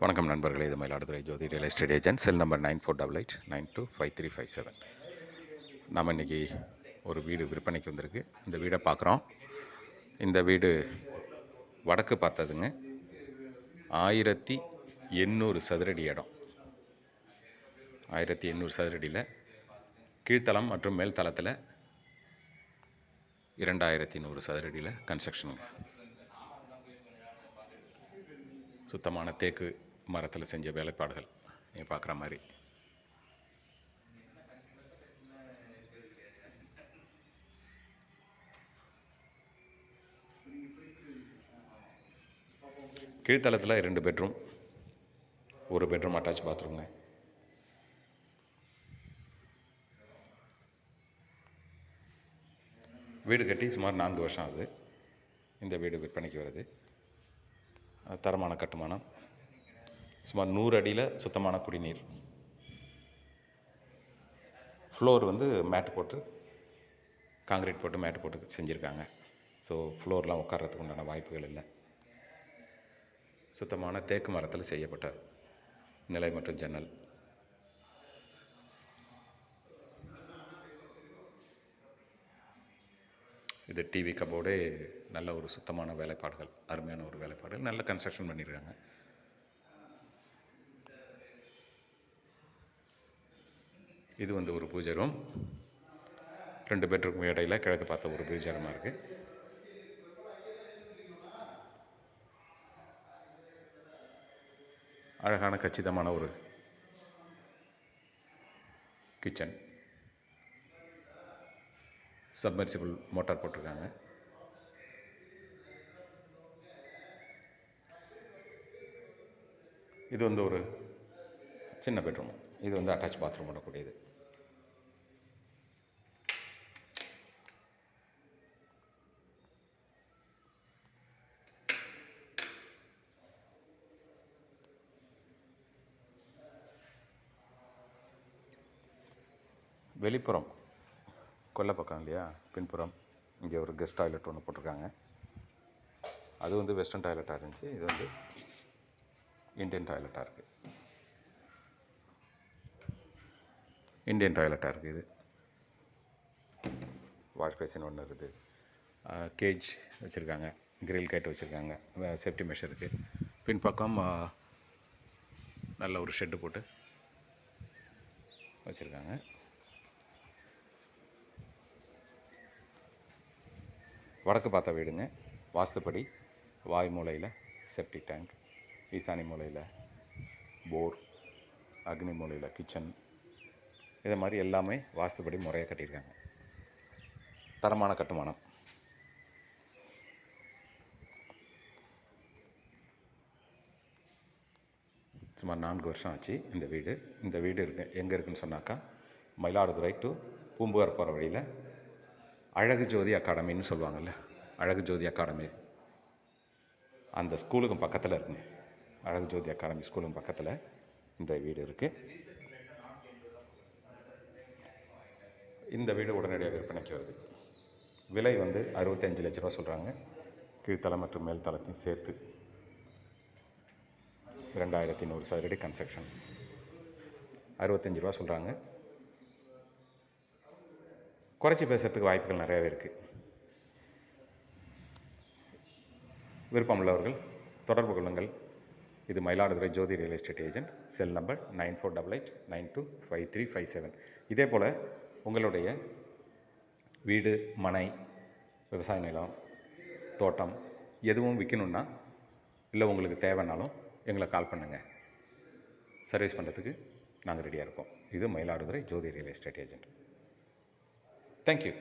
வணக்கம் நண்பர்களே, இது Mayiladuthurai Jothi real estate agent. Cell number 9488925357. நாம் இன்றைக்கி ஒரு வீடு விற்பனைக்கு வந்திருக்கு. இந்த வீடை பார்க்குறோம். இந்த வீடு வடக்கு பார்த்ததுங்க. 1800 சதுரடி இடம். 1800 சதுரடியில் கீழ்த்தளம் மற்றும் மேல் தளத்தில் 2100 சதுரடியில் கன்ஸ்ட்ரக்ஷனுங்க. சுத்தமான தேக்கு மரத்தில் செஞ்ச வேலைப்பாடுகள் நீங்கள் பார்க்குற மாதிரி. கீழ்த்தளத்தில் 2 பெட்ரூம், ஒரு பெட்ரூம் அட்டாச் பாத்ரூம்ங்க. வீடு கட்டி சுமார் 4 வருஷம் ஆகுது. இந்த வீடு விற்பனைக்கு வருது. தரமான கட்டுமானம், சுமார் 100 அடியில் சுத்தமான குடிநீர். ஃப்ளோர் மேட்டு போட்டு, காங்கிரீட் போட்டு மேட்டு போட்டு செஞ்சுருக்காங்க. ஸோ ஃப்ளோர்லாம் உட்கார்றதுக்கு உண்டான வாய்ப்புகள் இல்லை. சுத்தமான தேக்கு மரத்தில் செய்யப்பட்ட நிலை மற்றும் ஜன்னல். இது டிவி கபோர்டு. நல்ல ஒரு சுத்தமான வேலைப்பாடுகள், அருமையான ஒரு வேலைப்பாடுகள், நல்ல கன்ஸ்ட்ரக்ஷன் பண்ணியிருக்காங்க. இது ஒரு பூஜை ரூம். 2 பெட்ரூம் இடையில் கிழக்கு பார்த்த ஒரு பூஜை ரூமாக இருக்குது. அழகான கச்சிதமான ஒரு கிச்சன். சப்மர்சிபிள் மோட்டார் போட்டிருக்காங்க. இது ஒரு சின்ன பெட்ரூம். இது அட்டாச் பாத்ரூம் பண்ணக்கூடியது. வெளிப்புறம் கொல்லை பக்கம் இல்லையா, பின்புறம் இங்கே ஒரு கெஸ்ட் டாய்லெட் ஒன்று போட்டிருக்காங்க. அது வெஸ்டர்ன் டாய்லெட்டாக இருந்துச்சு. இது இந்தியன் டாய்லெட்டாக இருக்குது. இது வாஷ் பேசின் ஒன்று இருக்குது. கேஜ் வச்சுருக்காங்க, கிரில் கேட் வச்சுருக்காங்க, சேஃப்டி மெஷர் இருக்குது. பின்பக்கம் நல்ல ஒரு ஷெட்டு போட்டு வச்சுருக்காங்க. வடக்கு பார்த்த வீடுங்க. வாஸ்துப்படி வாய் மூலையில் செப்டிக் டேங்க், ஈசானி மூலையில் போர், அக்னி மூலையில் கிச்சன், இதை மாதிரி எல்லாமே வாஸ்துப்படி முறையாக கட்டியிருக்காங்க. தரமான கட்டுமானம். சுமார் 4 வருஷம் ஆச்சு இந்த வீடு. இந்த வீடு எங்கே இருக்குதுன்னு சொன்னாக்கா, மயிலாடுதுறை டு பூம்புகார் போகிற வழியில் அழகு ஜோதி அகாடமின்னு சொல்லுவாங்கள்ல, அழகு ஜோதி அகாடமி அந்த ஸ்கூலுக்கும் பக்கத்தில் இருக்குங்க. அழகு ஜோதி அகாடமி ஸ்கூலுக்கும் பக்கத்தில் இந்த வீடு இருக்குது. இந்த வீடு உடனடியாக விற்பனைக்கு வருது. விலை 65 லட்ச ரூபா சொல்கிறாங்க. கீழ்த்தளம் மற்றும் மேல் தளத்தையும் சேர்த்து 2100 சதுரடி கன்ஸ்ட்ரக்ஷன். 65 ரூபா சொல்கிறாங்க. குறைச்சி பேசுகிறதுக்கு வாய்ப்புகள் நிறையாவே இருக்குது. விருப்பம் உள்ளவர்கள் தொடர்பு கொள்ளுங்கள். இது Mayiladuthurai Jothi real estate agent. Cell number 9488925357. இதே போல் உங்களுடைய வீடு, மனை, விவசாய நிலம், தோட்டம் எதுவும் விற்கணுன்னா, இல்லை உங்களுக்கு தேவைன்னாலும் எங்களை கால் பண்ணுங்கள். சர்வீஸ் பண்ணுறதுக்கு நாங்கள் ரெடியாக இருக்கோம். இது Mayiladuthurai Jothi real estate agent. Thank you.